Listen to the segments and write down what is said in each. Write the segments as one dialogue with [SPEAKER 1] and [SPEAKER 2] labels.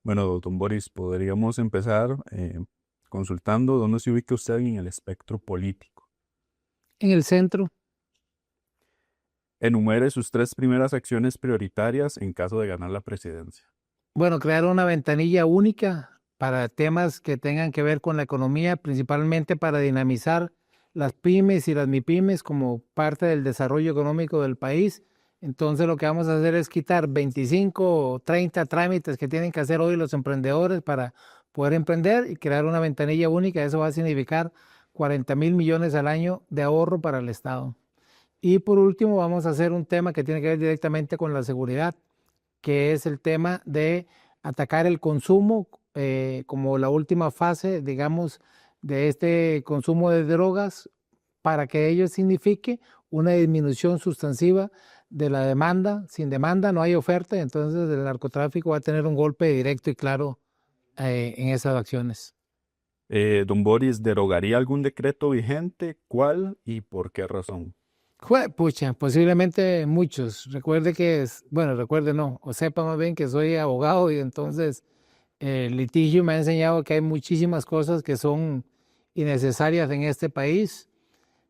[SPEAKER 1] Bueno, don Boris, podríamos empezar consultando dónde se ubica usted en el espectro político.
[SPEAKER 2] En el centro,
[SPEAKER 1] Enumere sus tres primeras acciones prioritarias en caso de ganar la presidencia.
[SPEAKER 2] bueno, crear una ventanilla única para temas que tengan que ver con la economía, principalmente para dinamizar las pymes y las MIPYMES como parte del desarrollo económico del país. Entonces lo que vamos a hacer es quitar 25 o 30 trámites que tienen que hacer hoy los emprendedores para poder emprender y crear una ventanilla única. Eso va a significar 40.000 millones al año de ahorro para el Estado. Y por último, vamos a hacer un tema que tiene que ver directamente con la seguridad, que es el tema de atacar el consumo como la última fase, digamos, de este consumo de drogas para que ello signifique una disminución sustantiva de la demanda. Sin demanda no hay oferta, entonces el narcotráfico va a tener un golpe directo y claro en esas acciones.
[SPEAKER 1] Don Boris, ¿derogaría algún decreto vigente? ¿Cuál y por qué razón?
[SPEAKER 2] Pucha, posiblemente muchos. Recuerde que es, bueno, recuerde no, o sepa más bien que soy abogado y entonces el litigio me ha enseñado que hay muchísimas cosas que son innecesarias en este país,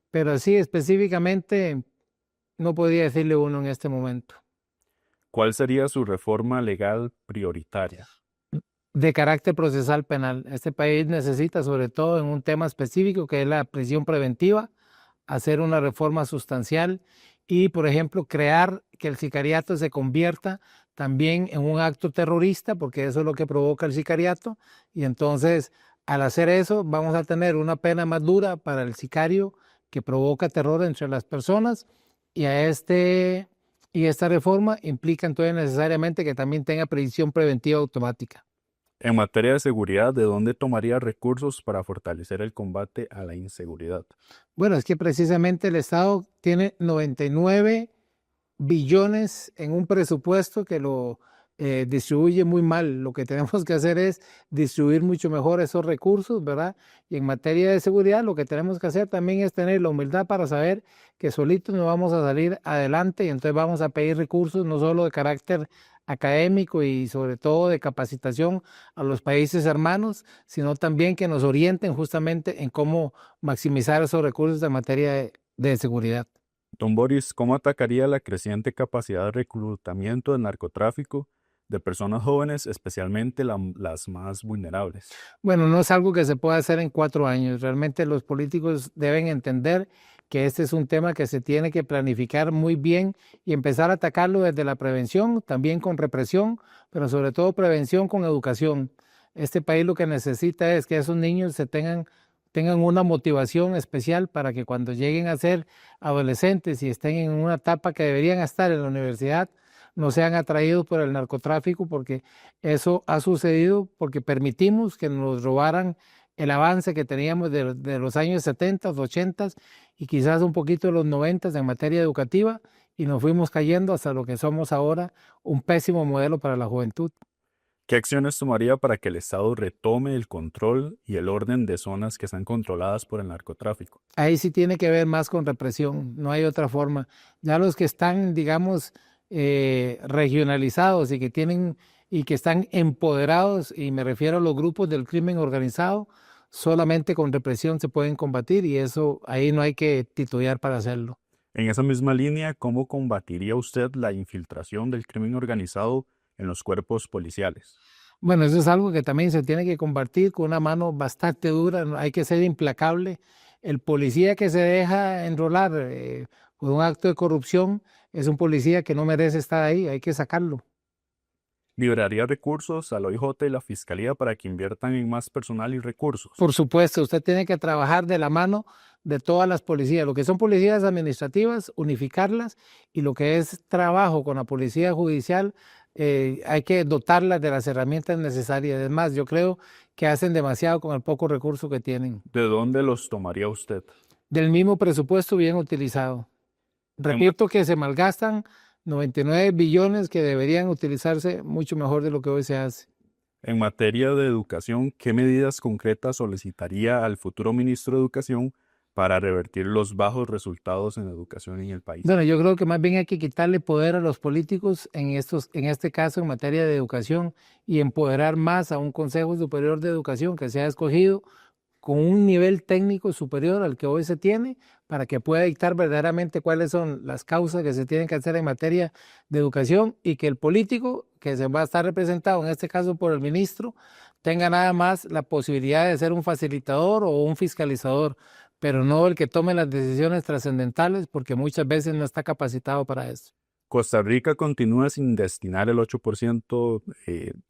[SPEAKER 2] pero sí específicamente no podría decirle uno en este momento.
[SPEAKER 1] ¿Cuál sería su reforma legal prioritaria?
[SPEAKER 2] De carácter procesal penal, este país necesita, sobre todo en un tema específico que es la prisión preventiva, hacer una reforma sustancial y, por ejemplo, crear que el sicariato se convierta también en un acto terrorista, porque eso es lo que provoca el sicariato. Y entonces, al hacer eso, vamos a tener una pena más dura para el sicario que provoca terror entre las personas. Y, y esta reforma implica entonces necesariamente que también tenga prisión preventiva automática.
[SPEAKER 1] En materia de seguridad, ¿de dónde tomaría recursos para fortalecer el combate a la inseguridad?
[SPEAKER 2] Bueno, es que precisamente el Estado tiene 99 billones en un presupuesto que lo distribuye muy mal. Lo que tenemos que hacer es distribuir mucho mejor esos recursos, ¿verdad? Y en materia de seguridad, lo que tenemos que hacer también es tener la humildad para saber que solitos no vamos a salir adelante y entonces vamos a pedir recursos no solo de carácter académico y sobre todo de capacitación a los países hermanos, sino también que nos orienten justamente en cómo maximizar esos recursos en materia de seguridad.
[SPEAKER 1] Don Boris, ¿cómo atacaría la creciente capacidad de reclutamiento del narcotráfico de personas jóvenes, especialmente las más vulnerables?
[SPEAKER 2] Bueno, no es algo que se pueda hacer en 4 años. Realmente los políticos deben entender que este es un tema que se tiene que planificar muy bien y empezar a atacarlo desde la prevención, también con represión, pero sobre todo prevención con educación. Este país lo que necesita es que esos niños tengan una motivación especial para que cuando lleguen a ser adolescentes y estén en una etapa que deberían estar en la universidad, no sean atraídos por el narcotráfico, porque eso ha sucedido porque permitimos que nos robaran el avance que teníamos de los años 70, 80 y quizás un poquito de los 90 en materia educativa y nos fuimos cayendo hasta lo que somos ahora, un pésimo modelo para la juventud.
[SPEAKER 1] ¿Qué acciones tomaría para que el Estado retome el control y el orden de zonas que están controladas por el narcotráfico?
[SPEAKER 2] Ahí sí tiene que ver más con represión, no hay otra forma. Ya los que están, digamos, regionalizados y que están empoderados, y me refiero a los grupos del crimen organizado, solamente con represión se pueden combatir y eso ahí no hay que titubear para hacerlo.
[SPEAKER 1] En esa misma línea, ¿cómo combatiría usted la infiltración del crimen organizado en los cuerpos policiales?
[SPEAKER 2] Bueno, eso es algo que también se tiene que combatir con una mano bastante dura, ¿no? Hay que ser implacable. El policía que se deja enrolar por un acto de corrupción es un policía que no merece estar ahí, hay que sacarlo.
[SPEAKER 1] ¿Liberaría recursos al OIJ y la Fiscalía para que inviertan en más personal y recursos?
[SPEAKER 2] Por supuesto, usted tiene que trabajar de la mano de todas las policías, lo que son policías administrativas, unificarlas, y lo que es trabajo con la policía judicial, hay que dotarlas de las herramientas necesarias. Es más, yo creo que hacen demasiado con el poco recurso que tienen.
[SPEAKER 1] ¿De dónde los tomaría usted?
[SPEAKER 2] Del mismo presupuesto bien utilizado.
[SPEAKER 1] En,
[SPEAKER 2] Repito que se malgastan 99 billones que deberían utilizarse mucho mejor de lo que hoy se hace.
[SPEAKER 1] en materia de educación, ¿qué medidas concretas solicitaría al futuro ministro de Educación para revertir los bajos resultados en educación en el país?
[SPEAKER 2] Bueno, yo creo que más bien hay que quitarle poder a los políticos en este caso en materia de educación y empoderar más a un Consejo Superior de Educación que sea escogido con un nivel técnico superior al que hoy se tiene para que pueda dictar verdaderamente cuáles son las causas que se tienen que hacer en materia de educación y que el político que se va a estar representado, en este caso por el ministro, tenga nada más la posibilidad de ser un facilitador o un fiscalizador, pero no el que tome las decisiones trascendentales porque muchas veces no está capacitado para eso.
[SPEAKER 1] Costa Rica continúa sin destinar el 8%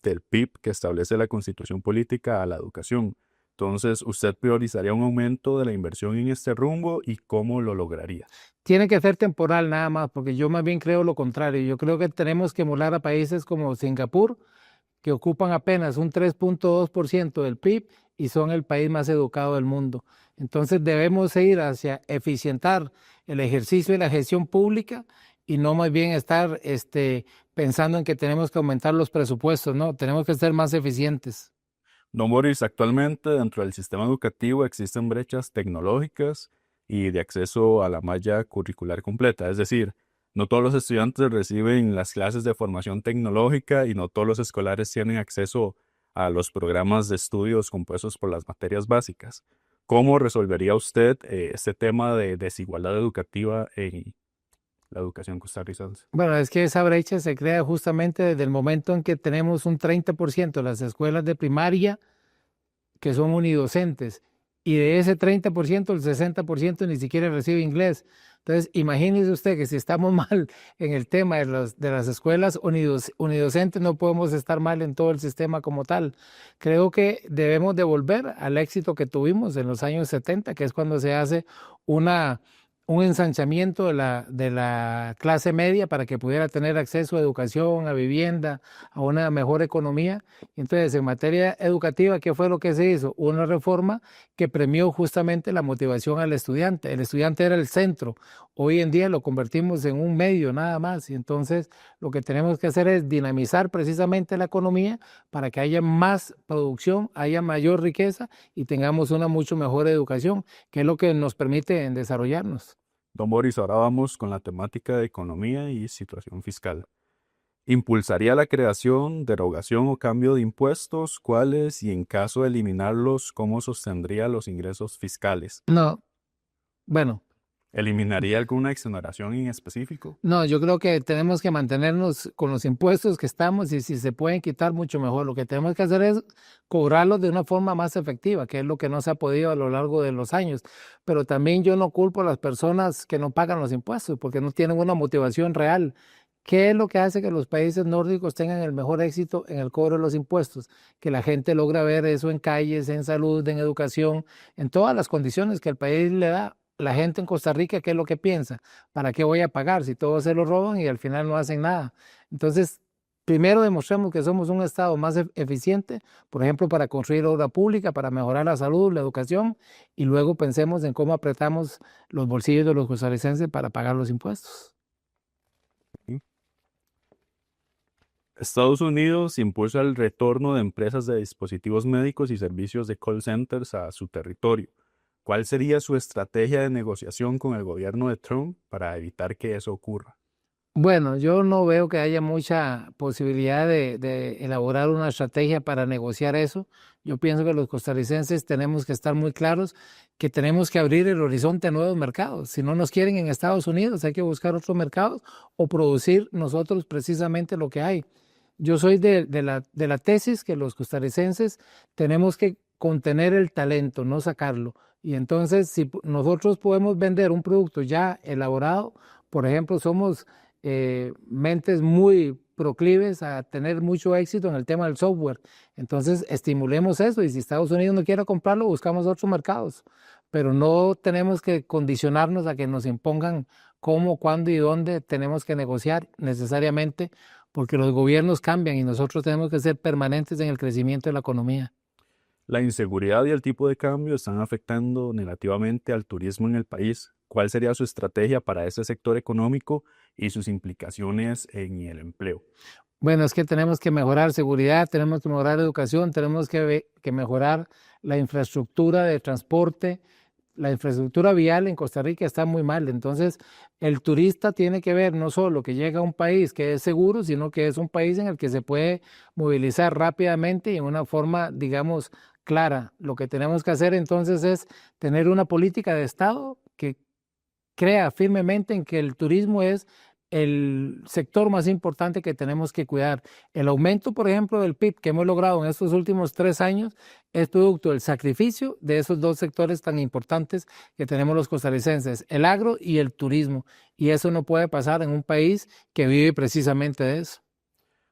[SPEAKER 1] del PIB que establece la Constitución Política a la educación. Entonces, ¿usted priorizaría un aumento de la inversión en este rumbo y cómo lo lograría?
[SPEAKER 2] Tiene que ser temporal nada más, porque yo más bien creo lo contrario. Yo creo que tenemos que emular a países como Singapur, que ocupan apenas un 3.2% del PIB y son el país más educado del mundo. Entonces debemos ir hacia eficientar el ejercicio de la gestión pública y no más bien estar pensando en que tenemos que aumentar los presupuestos, no, tenemos que ser más eficientes.
[SPEAKER 1] Don Boris, actualmente dentro del sistema educativo existen brechas tecnológicas y de acceso a la malla curricular completa, es decir, no todos los estudiantes reciben las clases de formación tecnológica y no todos los escolares tienen acceso a los programas de estudios compuestos por las materias básicas. ¿Cómo resolvería usted este tema de desigualdad educativa en la educación costarricense?
[SPEAKER 2] Bueno, es que esa brecha se crea justamente desde el momento en que tenemos un 30% de las escuelas de primaria que son unidocentes, y de ese 30%, el 60% ni siquiera recibe inglés. Entonces, imagínese usted que si estamos mal en el tema de las escuelas unidocentes, no podemos estar mal en todo el sistema como tal. Creo que debemos de volver al éxito que tuvimos en los años 70, que es cuando se hace un ensanchamiento de la clase media para que pudiera tener acceso a educación, a vivienda, a una mejor economía. Entonces, en materia educativa, ¿qué fue lo que se hizo? Una reforma que premió justamente la motivación al estudiante. El estudiante era el centro. Hoy en día lo convertimos en un medio nada más. Y entonces, lo que tenemos que hacer es dinamizar precisamente la economía para que haya más producción, haya mayor riqueza y tengamos una mucho mejor educación, que es lo que nos permite desarrollarnos.
[SPEAKER 1] Don Boris, ahora vamos con la temática de economía y situación fiscal. ¿Impulsaría la creación, derogación o cambio de impuestos? ¿Cuáles? Y en caso de eliminarlos, ¿cómo sostendría los ingresos fiscales?
[SPEAKER 2] No, bueno.
[SPEAKER 1] ¿Eliminaría alguna exoneración en específico?
[SPEAKER 2] No, yo creo que tenemos que mantenernos con los impuestos que estamos y si se pueden quitar mucho mejor. Lo que tenemos que hacer es cobrarlos de una forma más efectiva, que es lo que no se ha podido a lo largo de los años. Pero también yo no culpo a las personas que no pagan los impuestos porque no tienen una motivación real. ¿Qué es lo que hace que los países nórdicos tengan el mejor éxito en el cobro de los impuestos? Que la gente logra ver eso en calles, en salud, en educación, en todas las condiciones que el país le da. La gente en Costa Rica, ¿qué es lo que piensa? ¿Para qué voy a pagar si todos se lo roban y al final no hacen nada? Entonces, primero demostremos que somos un Estado más eficiente, por ejemplo, para construir obra pública, para mejorar la salud, la educación, y luego pensemos en cómo apretamos los bolsillos de los costarricenses para pagar los impuestos.
[SPEAKER 1] Estados Unidos impulsa el retorno de empresas de dispositivos médicos y servicios de call centers a su territorio. ¿Cuál sería su estrategia de negociación con el gobierno de Trump para evitar que eso ocurra?
[SPEAKER 2] Bueno, yo no veo que haya mucha posibilidad de elaborar una estrategia para negociar eso. Yo pienso que los costarricenses tenemos que estar muy claros que tenemos que abrir el horizonte a nuevos mercados. Si no nos quieren en Estados Unidos, hay que buscar otros mercados o producir nosotros precisamente lo que hay. Yo soy de la tesis que los costarricenses tenemos que contener el talento, no sacarlo. Y entonces, si nosotros podemos vender un producto ya elaborado, por ejemplo, somos mentes muy proclives a tener mucho éxito en el tema del software. Entonces, estimulemos eso y si Estados Unidos no quiere comprarlo, buscamos otros mercados. Pero no tenemos que condicionarnos a que nos impongan cómo, cuándo y dónde tenemos que negociar necesariamente, porque los gobiernos cambian y nosotros tenemos que ser permanentes en el crecimiento de la economía.
[SPEAKER 1] La inseguridad y el tipo de cambio están afectando negativamente al turismo en el país. ¿Cuál sería su estrategia para ese sector económico y sus implicaciones en el empleo?
[SPEAKER 2] Bueno, es que tenemos que mejorar seguridad, tenemos que mejorar educación, tenemos que mejorar la infraestructura de transporte, la infraestructura vial en Costa Rica está muy mal. Entonces, el turista tiene que ver no solo que llega a un país que es seguro, sino que es un país en el que se puede movilizar rápidamente y en una forma, digamos, clara. Lo que tenemos que hacer entonces es tener una política de Estado que crea firmemente en que el turismo es el sector más importante que tenemos que cuidar. El aumento, por ejemplo, del PIB que hemos logrado en estos últimos 3 años es producto del sacrificio de esos dos sectores tan importantes que tenemos los costarricenses, el agro y el turismo. Y eso no puede pasar en un país que vive precisamente de eso.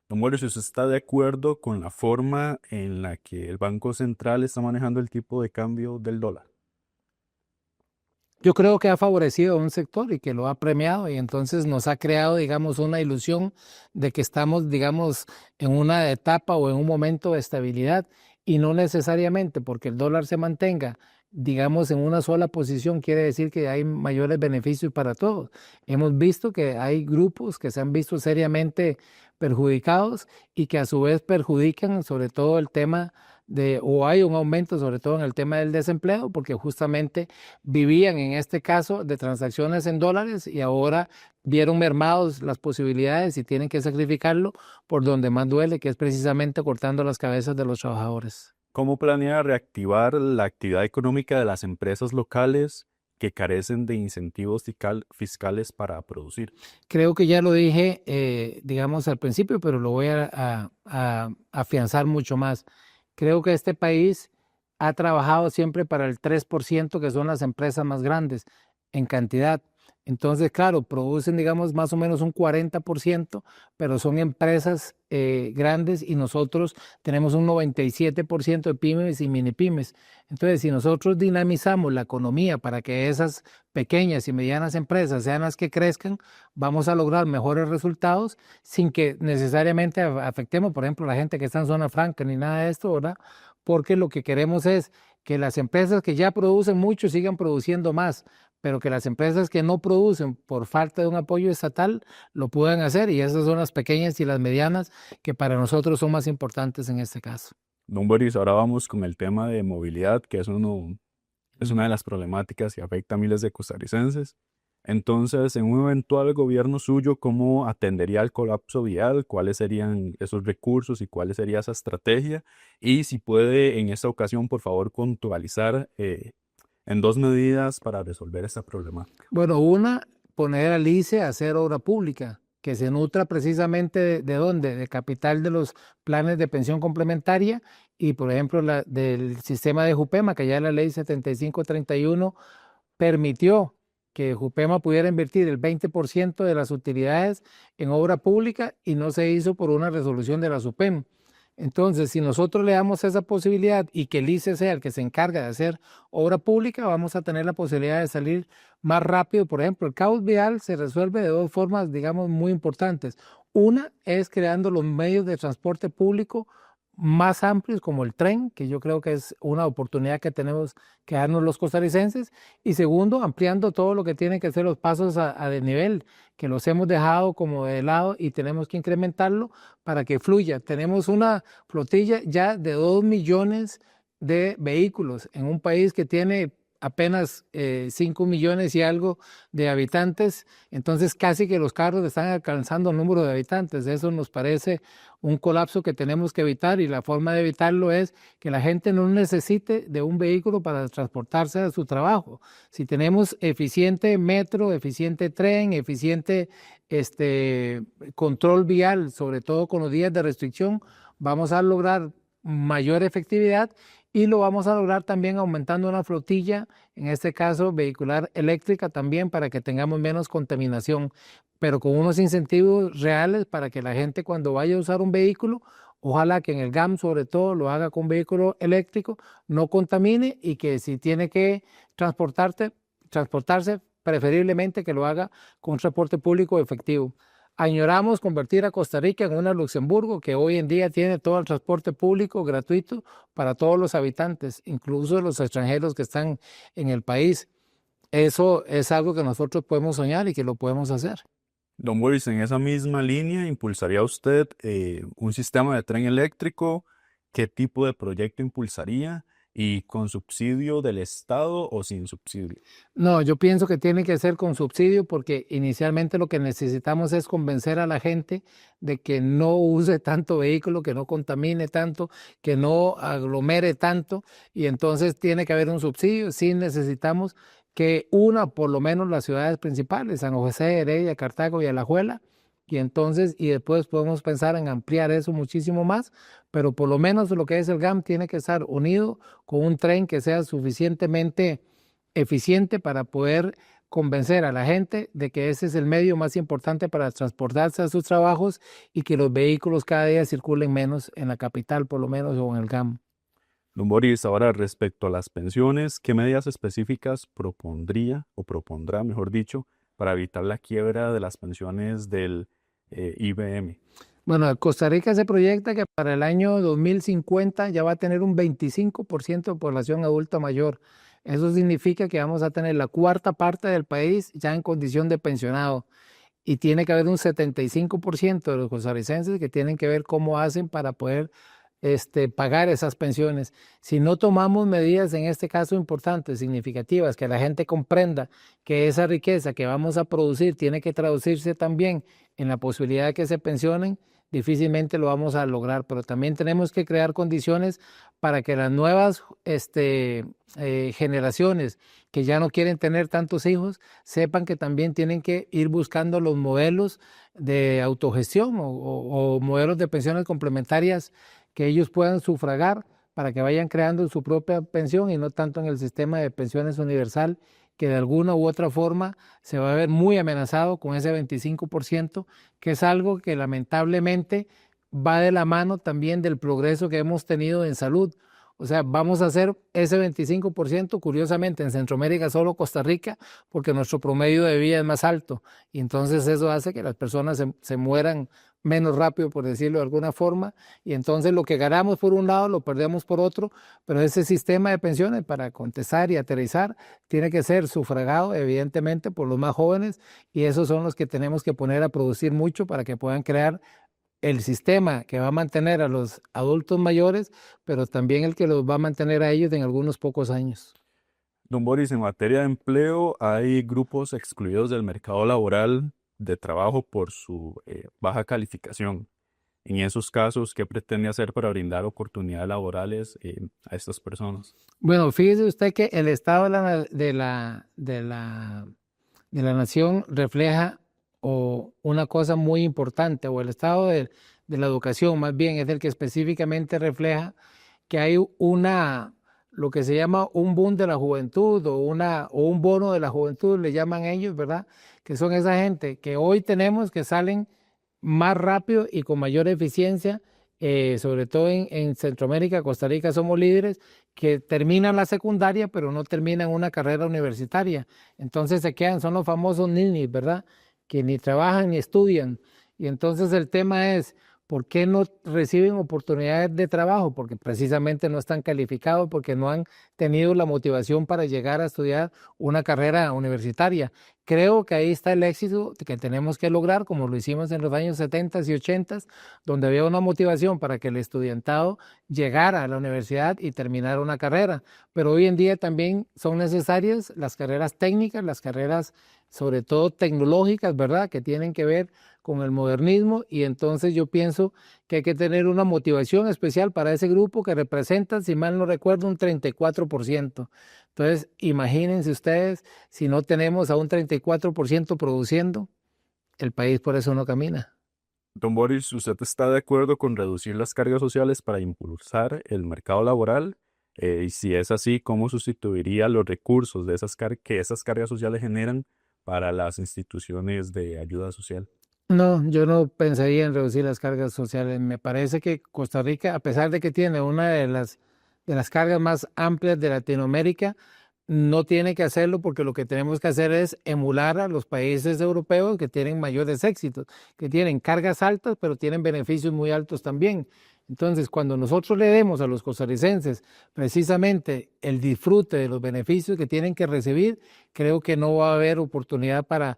[SPEAKER 1] Don Boris, ¿usted está de acuerdo con la forma en la que el Banco Central está manejando el tipo de cambio del dólar?
[SPEAKER 2] Yo creo que ha favorecido a un sector y que lo ha premiado y entonces nos ha creado, digamos, una ilusión de que estamos, digamos, en una etapa o en un momento de estabilidad y no necesariamente porque el dólar se mantenga, digamos, en una sola posición quiere decir que hay mayores beneficios para todos. Hemos visto que hay grupos que se han visto seriamente perjudicados y que a su vez perjudican sobre todo el tema o hay un aumento sobre todo en el tema del desempleo porque justamente vivían en este caso de transacciones en dólares y ahora vieron mermados las posibilidades y tienen que sacrificarlo por donde más duele, que es precisamente cortando las cabezas de los trabajadores.
[SPEAKER 1] ¿Cómo planea reactivar la actividad económica de las empresas locales que carecen de incentivos fiscales para producir?
[SPEAKER 2] Creo que ya lo dije, digamos, al principio, pero lo voy a afianzar mucho más. Creo que este país ha trabajado siempre para el 3%, que son las empresas más grandes en cantidad. Entonces, claro, producen, digamos, más o menos un 40%, pero son empresas grandes y nosotros tenemos un 97% de pymes y mini pymes. Entonces, si nosotros dinamizamos la economía para que esas pequeñas y medianas empresas sean las que crezcan, vamos a lograr mejores resultados sin que necesariamente afectemos, por ejemplo, la gente que está en zona franca ni nada de esto, ¿verdad? Porque lo que queremos es que las empresas que ya producen mucho sigan produciendo más, pero que las empresas que no producen por falta de un apoyo estatal lo puedan hacer y esas son las pequeñas y las medianas que para nosotros son más importantes en este caso.
[SPEAKER 1] Don Boris, ahora vamos con el tema de movilidad, que es una de las problemáticas que afecta a miles de costarricenses. Entonces, en un eventual gobierno suyo, ¿cómo atendería el colapso vial? ¿Cuáles serían esos recursos y cuál sería esa estrategia? Y si puede, en esta ocasión, por favor, puntualizar en 2 medidas para resolver esta problemática.
[SPEAKER 2] Bueno, una, poner al ICE a hacer obra pública, que se nutra precisamente de dónde, de capital de los planes de pensión complementaria y, por ejemplo, del sistema de Jupema, que ya la ley 7531 permitió que Jupema pudiera invertir el 20% de las utilidades en obra pública y no se hizo por una resolución de la SUPEM. Entonces, si nosotros le damos esa posibilidad y que el ICE sea el que se encarga de hacer obra pública, vamos a tener la posibilidad de salir más rápido. Por ejemplo, el caos vial se resuelve de dos formas, digamos, muy importantes. Una es creando los medios de transporte público más amplios como el tren, que yo creo que es una oportunidad que tenemos que darnos los costarricenses, y segundo, ampliando todo lo que tienen que ser los pasos a desnivel, que los hemos dejado como de lado y tenemos que incrementarlo para que fluya. Tenemos una flotilla ya de 2 millones de vehículos en un país que tiene apenas 5 millones y algo de habitantes, entonces casi que los carros están alcanzando el número de habitantes. Eso nos parece un colapso que tenemos que evitar y la forma de evitarlo es que la gente no necesite de un vehículo para transportarse a su trabajo. Si tenemos eficiente metro, eficiente tren, eficiente control vial, sobre todo con los días de restricción, vamos a lograr mayor efectividad y lo vamos a lograr también aumentando una flotilla, en este caso vehicular eléctrica también para que tengamos menos contaminación, pero con unos incentivos reales para que la gente cuando vaya a usar un vehículo, ojalá que en el GAM sobre todo lo haga con vehículo eléctrico, no contamine y que si tiene que transportarse, preferiblemente que lo haga con transporte público efectivo. Añoramos convertir a Costa Rica en una Luxemburgo que hoy en día tiene todo el transporte público gratuito para todos los habitantes, incluso los extranjeros que están en el país. Eso es algo que nosotros podemos soñar y que lo podemos hacer.
[SPEAKER 1] Don Boris, en esa misma línea, ¿impulsaría usted un sistema de tren eléctrico? ¿Qué tipo de proyecto impulsaría? ¿Y con subsidio del Estado o sin subsidio?
[SPEAKER 2] No, yo pienso que tiene que ser con subsidio porque inicialmente lo que necesitamos es convencer a la gente de que no use tanto vehículo, que no contamine tanto, que no aglomere tanto y entonces tiene que haber un subsidio. Sí necesitamos que una, por lo menos las ciudades principales, San José, Heredia, Cartago y Alajuela, y entonces, y después podemos pensar en ampliar eso muchísimo más, pero por lo menos lo que es el GAM tiene que estar unido con un tren que sea suficientemente eficiente para poder convencer a la gente de que ese es el medio más importante para transportarse a sus trabajos y que los vehículos cada día circulen menos en la capital, por lo menos, o en el GAM.
[SPEAKER 1] Don Boris, ahora respecto a las pensiones, ¿qué medidas específicas propondría o propondrá, mejor dicho, para evitar la quiebra de las pensiones del IBM?
[SPEAKER 2] Bueno, Costa Rica se proyecta que para el año 2050 ya va a tener un 25% de población adulta mayor. Eso significa que vamos a tener la cuarta parte del país ya en condición de pensionado. Y tiene que haber un 75% de los costarricenses que tienen que ver cómo hacen para poder pagar esas pensiones. Si no tomamos medidas, en este caso importantes, significativas, que la gente comprenda que esa riqueza que vamos a producir tiene que traducirse también en la posibilidad de que se pensionen, difícilmente lo vamos a lograr, pero también tenemos que crear condiciones para que las nuevas generaciones que ya no quieren tener tantos hijos sepan que también tienen que ir buscando los modelos de autogestión o modelos de pensiones complementarias que ellos puedan sufragar para que vayan creando su propia pensión y no tanto en el sistema de pensiones universal que de alguna u otra forma se va a ver muy amenazado con ese 25%, que es algo que lamentablemente va de la mano también del progreso que hemos tenido en salud. O sea, vamos a hacer ese 25%, curiosamente, en Centroamérica solo Costa Rica, porque nuestro promedio de vida es más alto. Y entonces eso hace que las personas se mueran menos rápido, por decirlo de alguna forma. Y entonces lo que ganamos por un lado lo perdemos por otro, pero ese sistema de pensiones para contestar y aterrizar tiene que ser sufragado, evidentemente, por los más jóvenes. Y esos son los que tenemos que poner a producir mucho para que puedan crear el sistema que va a mantener a los adultos mayores, pero también el que los va a mantener a ellos en algunos pocos años.
[SPEAKER 1] Don Boris, en materia de empleo, hay grupos excluidos del mercado laboral de trabajo por su baja calificación. En esos casos, ¿qué pretende hacer para brindar oportunidades laborales a estas personas?
[SPEAKER 2] Bueno, fíjese usted que el estado de la nación refleja una cosa muy importante, o el estado de la educación más bien es el que específicamente refleja que hay lo que se llama un boom de la juventud o un bono de la juventud, le llaman ellos, ¿verdad? Que son esa gente que hoy tenemos que salen más rápido y con mayor eficiencia, sobre todo en Centroamérica, Costa Rica somos líderes, que terminan la secundaria pero no terminan una carrera universitaria. Entonces se quedan, son los famosos ninis, ¿verdad? Que ni trabajan ni estudian. Y entonces el tema es, ¿por qué no reciben oportunidades de trabajo? Porque precisamente no están calificados, porque no han tenido la motivación para llegar a estudiar una carrera universitaria. Creo que ahí está el éxito que tenemos que lograr, como lo hicimos en los años 70 y 80, donde había una motivación para que el estudiantado llegara a la universidad y terminara una carrera. Pero hoy en día también son necesarias las carreras técnicas, las carreras sobre todo tecnológicas, ¿verdad? Que tienen que ver con el modernismo y entonces yo pienso que hay que tener una motivación especial para ese grupo que representa, si mal no recuerdo, un 34%. Entonces, imagínense ustedes, si no tenemos a un 34% produciendo, el país por eso no camina.
[SPEAKER 1] Don Boris, ¿usted está de acuerdo con reducir las cargas sociales para impulsar el mercado laboral? Y si es así, ¿cómo sustituiría los recursos de que esas cargas sociales generan para las instituciones de ayuda social?
[SPEAKER 2] No, yo no pensaría en reducir las cargas sociales. Me parece que Costa Rica, a pesar de que tiene una de las cargas más amplias de Latinoamérica, no tiene que hacerlo porque lo que tenemos que hacer es emular a los países europeos que tienen mayores éxitos, que tienen cargas altas, pero tienen beneficios muy altos también. Entonces, cuando nosotros le demos a los costarricenses precisamente el disfrute de los beneficios que tienen que recibir, creo que no va a haber oportunidad para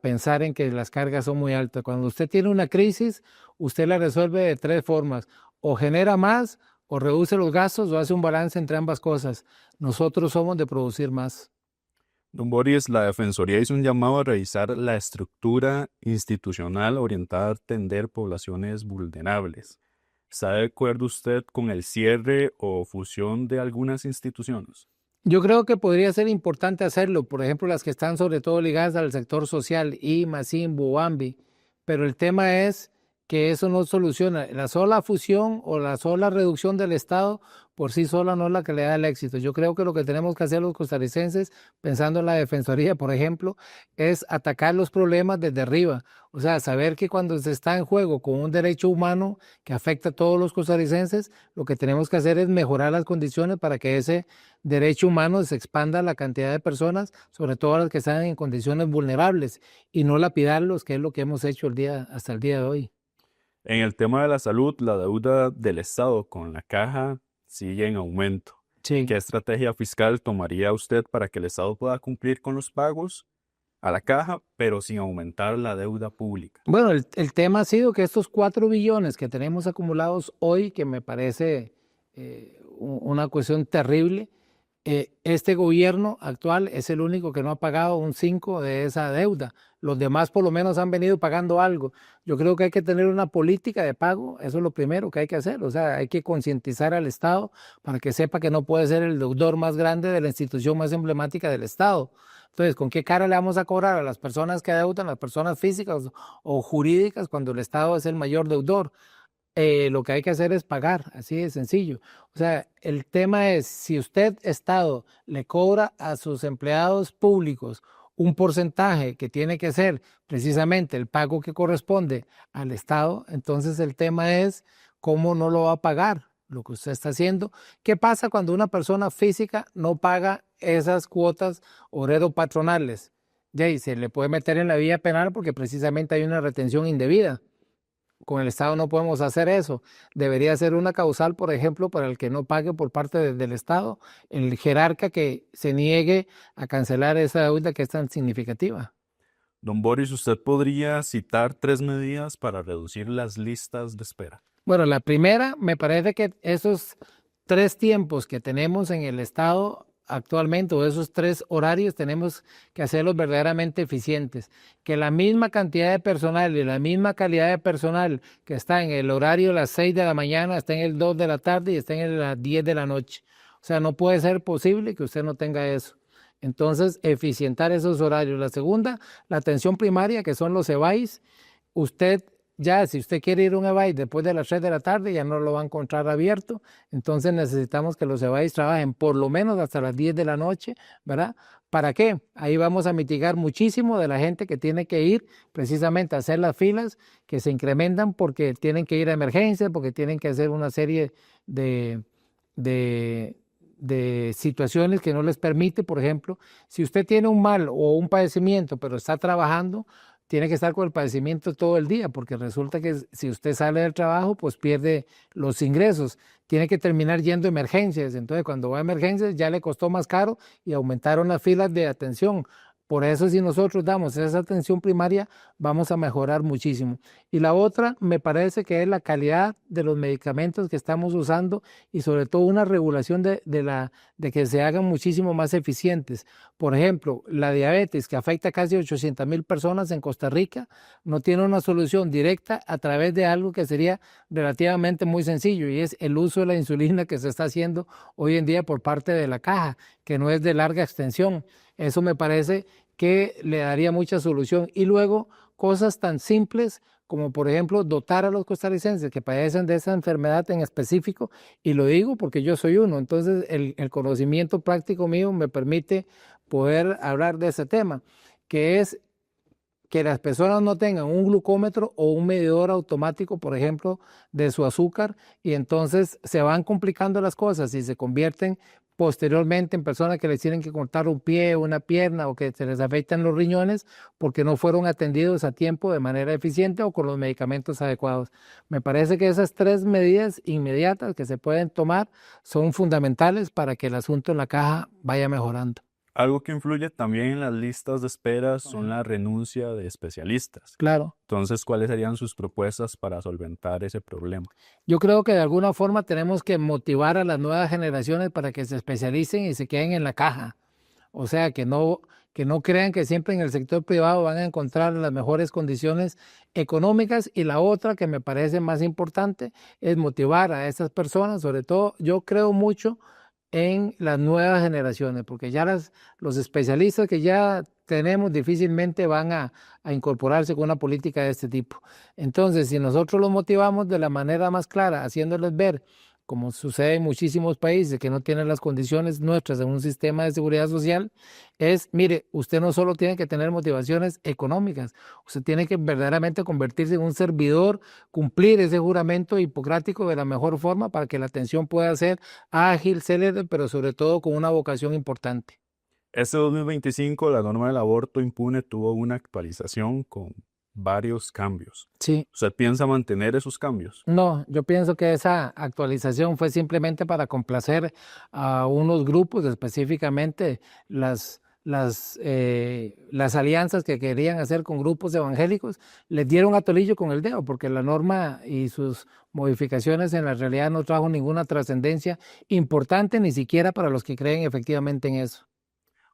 [SPEAKER 2] pensar en que las cargas son muy altas. Cuando usted tiene una crisis, usted la resuelve de tres formas: o genera más, o reduce los gastos o hace un balance entre ambas cosas. Nosotros somos de producir más.
[SPEAKER 1] Don Boris, la Defensoría hizo un llamado a revisar la estructura institucional orientada a atender poblaciones vulnerables. ¿Está de acuerdo usted con el cierre o fusión de algunas instituciones?
[SPEAKER 2] Yo creo que podría ser importante hacerlo, por ejemplo, las que están sobre todo ligadas al sector social, IMA, SIMBU, AMBI, pero el tema es que eso no soluciona. La sola fusión o la sola reducción del Estado por sí sola no es la que le da el éxito. Yo creo que lo que tenemos que hacer los costarricenses, pensando en la Defensoría, por ejemplo, es atacar los problemas desde arriba. O sea, saber que cuando se está en juego con un derecho humano que afecta a todos los costarricenses, lo que tenemos que hacer es mejorar las condiciones para que ese derecho humano se expanda a la cantidad de personas, sobre todo las que están en condiciones vulnerables, y no lapidarlos, que es lo que hemos hecho hasta el día de hoy.
[SPEAKER 1] En el tema de la salud, la deuda del Estado con la caja sigue en aumento.
[SPEAKER 2] Sí.
[SPEAKER 1] ¿Qué estrategia fiscal tomaría usted para que el Estado pueda cumplir con los pagos a la caja, pero sin aumentar la deuda pública?
[SPEAKER 2] Bueno, el tema ha sido que estos 4 billones que tenemos acumulados hoy, que me parece una cuestión terrible, este gobierno actual es el único que no ha pagado un 5 de esa deuda. Los demás por lo menos han venido pagando algo. Yo creo que hay que tener una política de pago, eso es lo primero que hay que hacer. O sea, hay que concientizar al Estado para que sepa que no puede ser el deudor más grande de la institución más emblemática del Estado. Entonces, ¿con qué cara le vamos a cobrar a las personas que adeudan, las personas físicas o jurídicas, cuando el Estado es el mayor deudor? Lo que hay que hacer es pagar, así de sencillo. O sea, el tema es, si usted, Estado, le cobra a sus empleados públicos un porcentaje que tiene que ser precisamente el pago que corresponde al Estado, entonces el tema es cómo no lo va a pagar lo que usted está haciendo. ¿Qué pasa cuando una persona física no paga esas cuotas obrero-patronales? Ya, se le puede meter en la vía penal porque precisamente hay una retención indebida. Con el Estado no podemos hacer eso. Debería ser una causal, por ejemplo, para el que no pague por parte del Estado, el jerarca que se niegue a cancelar esa deuda que es tan significativa.
[SPEAKER 1] Don Boris, ¿usted podría citar 3 medidas para reducir las listas de espera?
[SPEAKER 2] Bueno, la primera, me parece que esos 3 tiempos que tenemos en el Estado actualmente, o esos 3 horarios, tenemos que hacerlos verdaderamente eficientes. Que la misma cantidad de personal y la misma calidad de personal que está en el horario de las 6 de la mañana, está en el 2 de la tarde y está en las 10 de la noche. O sea, no puede ser posible que usted no tenga eso. Entonces, eficientar esos horarios. La segunda, la atención primaria, que son los EBAIS. Usted ya, si usted quiere ir a un EBAIS después de las 3 de la tarde, ya no lo va a encontrar abierto. Entonces necesitamos que los EBAIS trabajen por lo menos hasta las 10 de la noche, ¿verdad? ¿Para qué? Ahí vamos a mitigar muchísimo de la gente que tiene que ir precisamente a hacer las filas, que se incrementan porque tienen que ir a emergencias, porque tienen que hacer una serie de, de situaciones que no les permite. Por ejemplo, si usted tiene un mal o un padecimiento, pero está trabajando, tiene que estar con el padecimiento todo el día, porque resulta que si usted sale del trabajo, pues pierde los ingresos. Tiene que terminar yendo a emergencias. Entonces, cuando va a emergencias ya le costó más caro y aumentaron las filas de atención. Por eso, si nosotros damos esa atención primaria, vamos a mejorar muchísimo. Y la otra, me parece que es la calidad de los medicamentos que estamos usando y sobre todo una regulación de que se hagan muchísimo más eficientes. Por ejemplo, la diabetes, que afecta a casi 800,000 personas en Costa Rica, no tiene una solución directa a través de algo que sería relativamente muy sencillo, y es el uso de la insulina que se está haciendo hoy en día por parte de la caja, que no es de larga extensión. Eso me parece que le daría mucha solución. Y luego, cosas tan simples como, por ejemplo, dotar a los costarricenses que padecen de esa enfermedad en específico, y lo digo porque yo soy uno, entonces el conocimiento práctico mío me permite poder hablar de ese tema, que es que las personas no tengan un glucómetro o un medidor automático, por ejemplo, de su azúcar, y entonces se van complicando las cosas y se convierten posteriormente en personas que les tienen que cortar un pie, una pierna, o que se les afectan los riñones porque no fueron atendidos a tiempo de manera eficiente o con los medicamentos adecuados. Me parece que esas 3 medidas inmediatas que se pueden tomar son fundamentales para que el asunto en la caja vaya mejorando.
[SPEAKER 1] Algo que influye también en las listas de espera son la renuncia de especialistas.
[SPEAKER 2] Claro.
[SPEAKER 1] Entonces, ¿cuáles serían sus propuestas para solventar ese problema?
[SPEAKER 2] Yo creo que de alguna forma tenemos que motivar a las nuevas generaciones para que se especialicen y se queden en la caja. O sea, que no crean que siempre en el sector privado van a encontrar las mejores condiciones económicas. Y la otra que me parece más importante es motivar a estas personas, sobre todo yo creo mucho en las nuevas generaciones, porque ya los especialistas que ya tenemos difícilmente van a incorporarse con una política de este tipo. Entonces, si nosotros los motivamos de la manera más clara, haciéndoles ver, como sucede en muchísimos países que no tienen las condiciones nuestras en un sistema de seguridad social, es, mire, usted no solo tiene que tener motivaciones económicas, usted tiene que verdaderamente convertirse en un servidor, cumplir ese juramento hipocrático de la mejor forma para que la atención pueda ser ágil, célere, pero sobre todo con una vocación importante.
[SPEAKER 1] Este 2025, la norma del aborto impune tuvo una actualización con varios cambios.
[SPEAKER 2] Sí.
[SPEAKER 1] ¿Usted piensa mantener esos cambios?
[SPEAKER 2] No, yo pienso que esa actualización fue simplemente para complacer a unos grupos, específicamente las alianzas que querían hacer con grupos evangélicos, les dieron a tolillo con el dedo, porque la norma y sus modificaciones en la realidad no trajo ninguna trascendencia importante, ni siquiera para los que creen efectivamente en eso.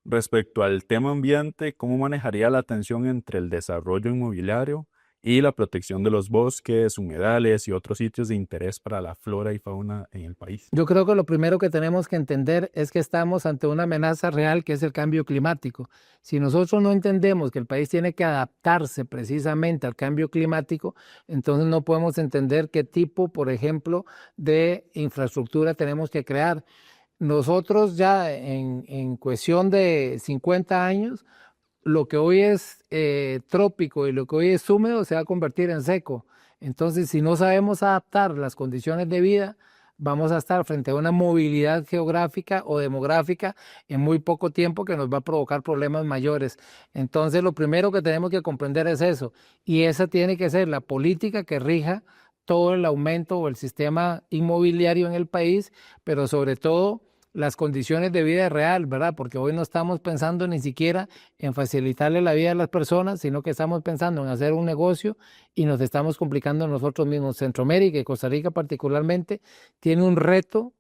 [SPEAKER 1] Respecto al tema ambiente, ¿cómo manejaría la tensión entre el desarrollo inmobiliario y la protección de los bosques, humedales y otros sitios de interés para la flora y fauna en el país?
[SPEAKER 2] Yo creo que lo primero que tenemos que entender es que estamos ante una amenaza real que es el cambio climático. Si nosotros no entendemos que el país tiene que adaptarse precisamente al cambio climático, entonces no podemos entender qué tipo, por ejemplo, de infraestructura tenemos que crear. Nosotros ya en cuestión de 50 años, lo que hoy es trópico y lo que hoy es húmedo se va a convertir en seco. Entonces, si no sabemos adaptar las condiciones de vida, vamos a estar frente a una movilidad geográfica o demográfica en muy poco tiempo que nos va a provocar problemas mayores. Entonces, lo primero que tenemos que comprender es eso. Y esa tiene que ser la política que rija todo el aumento o el sistema inmobiliario en el país, pero sobre todo las condiciones de vida real, ¿verdad? Porque hoy no estamos pensando ni siquiera en facilitarle la vida a las personas, sino que estamos pensando en hacer un negocio y nos estamos complicando nosotros mismos. Centroamérica y Costa Rica particularmente tiene un reto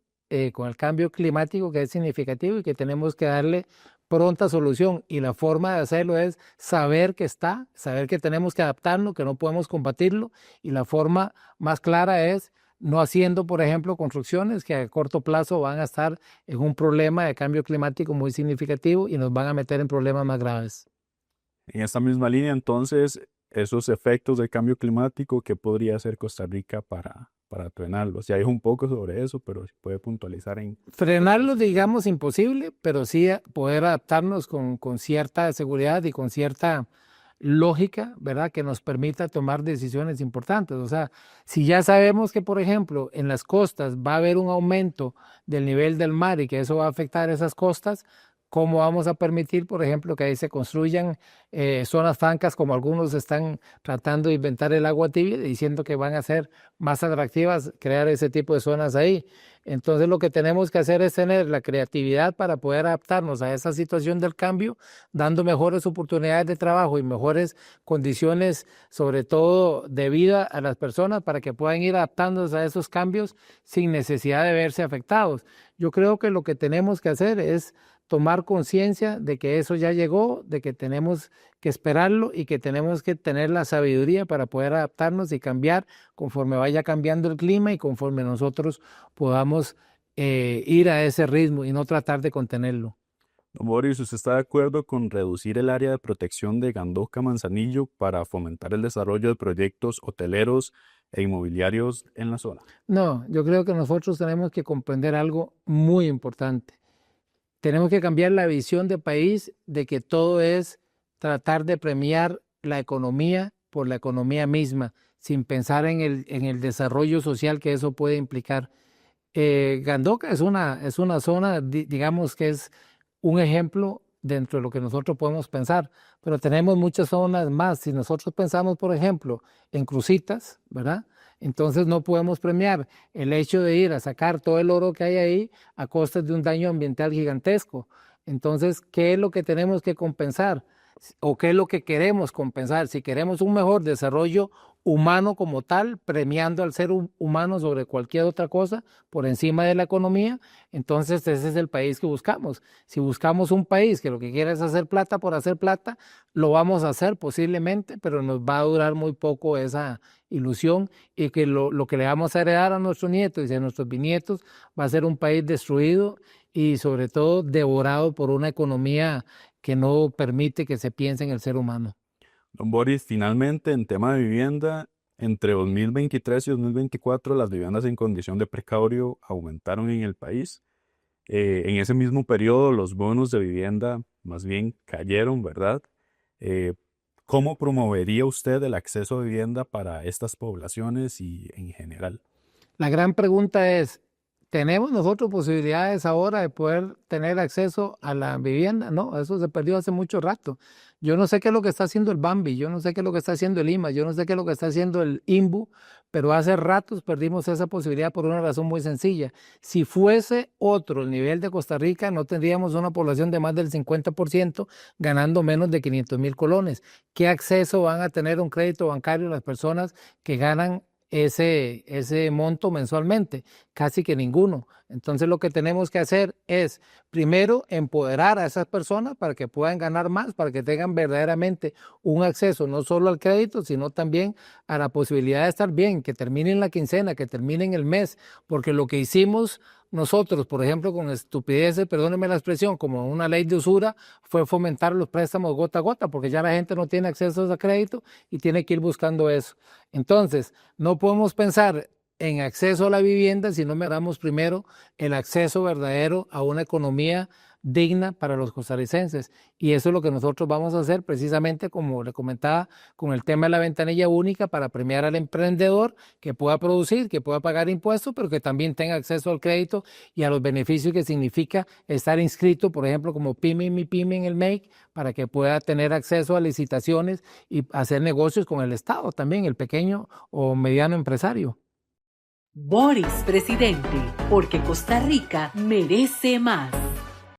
[SPEAKER 2] con el cambio climático que es significativo y que tenemos que darle pronta solución. Y la forma de hacerlo es saber que está, saber que tenemos que adaptarnos, que no podemos combatirlo. Y la forma más clara es no haciendo, por ejemplo, construcciones que a corto plazo van a estar en un problema de cambio climático muy significativo y nos van a meter en problemas más graves.
[SPEAKER 1] En esta misma línea, entonces, esos efectos del cambio climático, ¿qué podría hacer Costa Rica para frenarlos? Ya dijo un poco sobre eso, pero si puede puntualizar en...
[SPEAKER 2] Frenarlo, digamos, imposible, pero sí poder adaptarnos con cierta seguridad y con cierta lógica, ¿verdad? Que nos permita tomar decisiones importantes. O sea, si ya sabemos que, por ejemplo, en las costas va a haber un aumento del nivel del mar y que eso va a afectar esas costas, ¿cómo vamos a permitir, por ejemplo, que ahí se construyan zonas francas como algunos están tratando de inventar el agua tibia, diciendo que van a ser más atractivas crear ese tipo de zonas ahí? Entonces lo que tenemos que hacer es tener la creatividad para poder adaptarnos a esa situación del cambio, dando mejores oportunidades de trabajo y mejores condiciones, sobre todo de vida a las personas, para que puedan ir adaptándose a esos cambios sin necesidad de verse afectados. Yo creo que lo que tenemos que hacer es tomar conciencia de que eso ya llegó, de que tenemos que esperarlo y que tenemos que tener la sabiduría para poder adaptarnos y cambiar conforme vaya cambiando el clima y conforme nosotros podamos ir a ese ritmo y no tratar de contenerlo.
[SPEAKER 1] Don Boris, ¿usted está de acuerdo con reducir el área de protección de Gandoca Manzanillo para fomentar el desarrollo de proyectos hoteleros e inmobiliarios en la zona?
[SPEAKER 2] No, yo creo que nosotros tenemos que comprender algo muy importante. Tenemos que cambiar la visión de país de que todo es tratar de premiar la economía por la economía misma, sin pensar en el desarrollo social que eso puede implicar. Gandoca es una zona, digamos que es un ejemplo dentro de lo que nosotros podemos pensar, pero tenemos muchas zonas más. Si nosotros pensamos, por ejemplo, en Cruzitas, ¿verdad? Entonces no podemos premiar el hecho de ir a sacar todo el oro que hay ahí a costa de un daño ambiental gigantesco. Entonces, ¿qué es lo que tenemos que compensar? ¿O qué es lo que queremos compensar? Si queremos un mejor desarrollo humano como tal, premiando al ser humano sobre cualquier otra cosa por encima de la economía, entonces ese es el país que buscamos. Si buscamos un país que lo que quiere es hacer plata por hacer plata, lo vamos a hacer posiblemente, pero nos va a durar muy poco esa ilusión, y que lo que le vamos a heredar a nuestros nietos y a nuestros bisnietos va a ser un país destruido y sobre todo devorado por una economía que no permite que se piense en el ser humano.
[SPEAKER 1] Don Boris, finalmente en tema de vivienda, entre 2023 y 2024 las viviendas en condición de precario aumentaron en el país. En ese mismo periodo los bonos de vivienda más bien cayeron, ¿verdad? Eh, ¿Cómo promovería usted el acceso a vivienda para estas poblaciones y en general?
[SPEAKER 2] La gran pregunta es, ¿tenemos nosotros posibilidades ahora de poder tener acceso a la vivienda? No, eso se perdió hace mucho rato. Yo no sé qué es lo que está haciendo el Bambi, yo no sé qué es lo que está haciendo el IMA, yo no sé qué es lo que está haciendo el INBU, pero hace ratos perdimos esa posibilidad por una razón muy sencilla. Si fuese otro el nivel de Costa Rica, no tendríamos una población de más del 50% ganando menos de 500,000 colones. ¿Qué acceso van a tener a un crédito bancario las personas que ganan ese monto mensualmente? Casi que ninguno. Entonces lo que tenemos que hacer es, primero, empoderar a esas personas para que puedan ganar más, para que tengan verdaderamente un acceso no solo al crédito, sino también a la posibilidad de estar bien, que terminen la quincena, que terminen el mes, porque lo que hicimos nosotros, por ejemplo, con estupideces, perdónenme la expresión, como una ley de usura, fue fomentar los préstamos gota a gota, porque ya la gente no tiene acceso a crédito y tiene que ir buscando eso. Entonces, no podemos pensar en acceso a la vivienda si no mejoramos primero el acceso verdadero a una economía digna para los costarricenses. Y eso es lo que nosotros vamos a hacer precisamente, como le comentaba, con el tema de la ventanilla única, para premiar al emprendedor que pueda producir, que pueda pagar impuestos, pero que también tenga acceso al crédito y a los beneficios que significa estar inscrito, por ejemplo, como PYME y MIPYME en el MEIC, para que pueda tener acceso a licitaciones y hacer negocios con el Estado también, el pequeño o mediano empresario.
[SPEAKER 3] Boris, presidente, porque Costa Rica merece más.